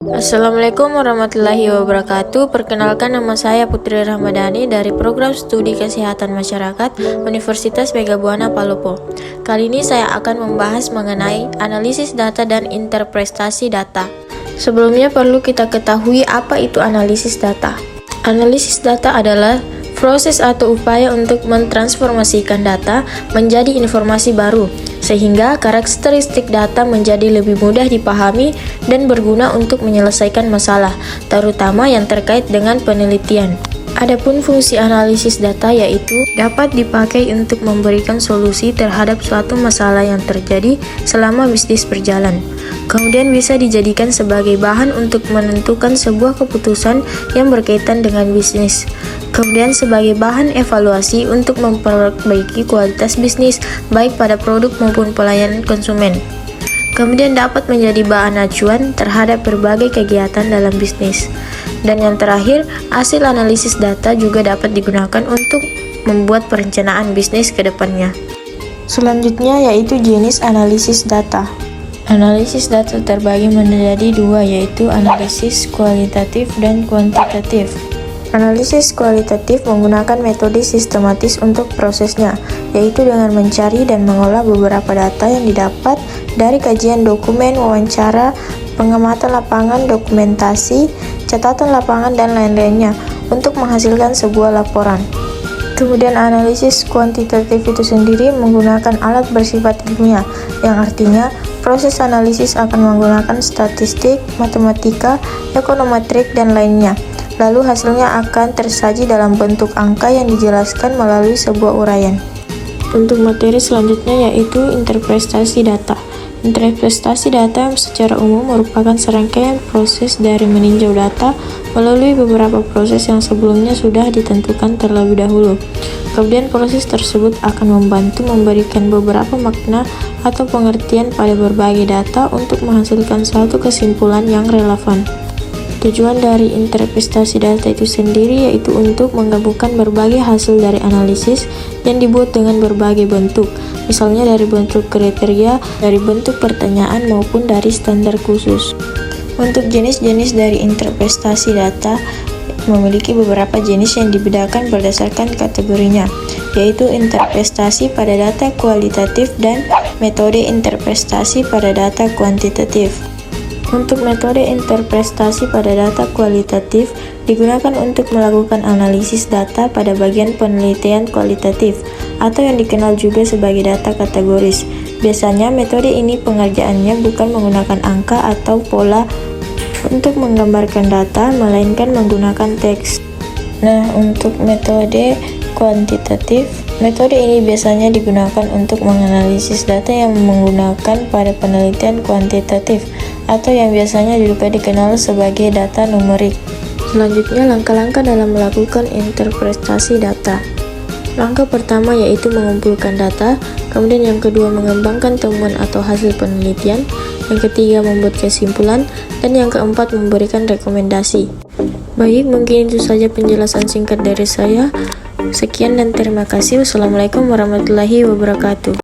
Assalamualaikum warahmatullahi wabarakatuh. Perkenalkan, nama saya Putri Ramadhani dari Program Studi Kesehatan Masyarakat Universitas Megabuana Palopo. Kali ini saya akan membahas mengenai analisis data dan interpretasi data. Sebelumnya perlu kita ketahui apa itu analisis data. Analisis data adalah proses atau upaya untuk mentransformasikan data menjadi informasi baru, sehingga karakteristik data menjadi lebih mudah dipahami dan berguna untuk menyelesaikan masalah, terutama yang terkait dengan penelitian. Adapun fungsi analisis data yaitu dapat dipakai untuk memberikan solusi terhadap suatu masalah yang terjadi selama bisnis berjalan. Kemudian bisa dijadikan sebagai bahan untuk menentukan sebuah keputusan yang berkaitan dengan bisnis. Kemudian sebagai bahan evaluasi untuk memperbaiki kualitas bisnis, baik pada produk maupun pelayanan konsumen. Kemudian dapat menjadi bahan acuan terhadap berbagai kegiatan dalam bisnis. Dan yang terakhir, hasil analisis data juga dapat digunakan untuk membuat perencanaan bisnis ke depannya. Selanjutnya yaitu jenis analisis data. Analisis data terbagi menjadi dua, yaitu analisis kualitatif dan kuantitatif. Analisis kualitatif menggunakan metode sistematis untuk prosesnya, yaitu dengan mencari dan mengolah beberapa data yang didapat dari kajian dokumen, wawancara, pengamatan lapangan, dokumentasi, catatan lapangan, dan lain-lainnya untuk menghasilkan sebuah laporan. Kemudian analisis kuantitatif itu sendiri menggunakan alat bersifat ilmiah, yang artinya proses analisis akan menggunakan statistik, matematika, ekonometrik, dan lainnya. Lalu hasilnya akan tersaji dalam bentuk angka yang dijelaskan melalui sebuah uraian. Untuk materi selanjutnya yaitu interpretasi data. Interpretasi data secara umum merupakan serangkaian proses dari meninjau data melalui beberapa proses yang sebelumnya sudah ditentukan terlebih dahulu. Kemudian proses tersebut akan membantu memberikan beberapa makna atau pengertian pada berbagai data untuk menghasilkan suatu kesimpulan yang relevan. Tujuan dari interpretasi data itu sendiri yaitu untuk menggabungkan berbagai hasil dari analisis yang dibuat dengan berbagai bentuk, misalnya dari bentuk kriteria, dari bentuk pertanyaan, maupun dari standar khusus. Untuk jenis-jenis dari interpretasi data memiliki beberapa jenis yang dibedakan berdasarkan kategorinya, yaitu interpretasi pada data kualitatif dan metode interpretasi pada data kuantitatif. Untuk metode interpretasi pada data kualitatif digunakan untuk melakukan analisis data pada bagian penelitian kualitatif atau yang dikenal juga sebagai data kategoris. Biasanya metode ini pengerjaannya bukan menggunakan angka atau pola untuk menggambarkan data, melainkan menggunakan teks. Nah, untuk metode kuantitatif, metode ini biasanya digunakan untuk menganalisis data yang menggunakan pada penelitian kuantitatif atau yang biasanya juga dikenal sebagai data numerik. Selanjutnya, langkah-langkah dalam melakukan interpretasi data. Langkah pertama yaitu mengumpulkan data, kemudian yang kedua mengembangkan temuan atau hasil penelitian, yang ketiga membuat kesimpulan, dan yang keempat memberikan rekomendasi. Baik, mungkin itu saja penjelasan singkat dari saya. Sekian dan terima kasih. Wassalamualaikum warahmatullahi wabarakatuh.